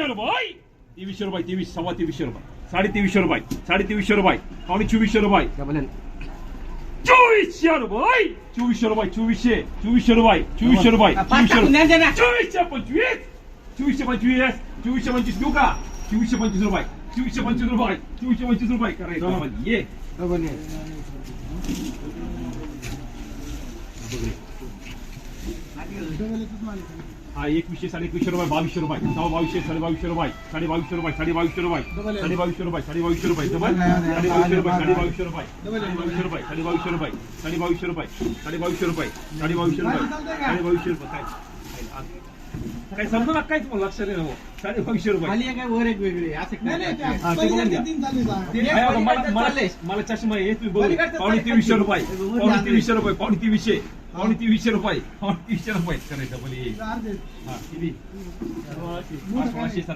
रुपये 2300 रुपये 23 सव्वा 2300 रुपये 2350 रुपये 2350 रुपये 2400 रुपये 2400 रुपये 2400 रुपये 2400 रुपये 2400 रुपये 2425 देऊ का 2425 रुपये 2425 रुपये 2425 रुपये करायचं ये हा 2100 2200 रुपये 2200 रुपये 2200 2200 रुपये 2200 रुपये 2200 रुपये 2200 रुपये 2200 रुपये 2200 रुपये 2200 रुपये 2200 रुपये 2200 रुपये 2200 रुपये 2200 रुपये 2200 रुपये 2200 रुपये काय समजा ना काहीच मला लक्षात नाही 2200 रुपये खाली काय वर एक वेगळे असं मला चष्मा आहे तुम्ही बघू 2300 रुपये 2300 रुपये 2300 2300 रुपये 2300 रुपये करायचं बोली हा किती 17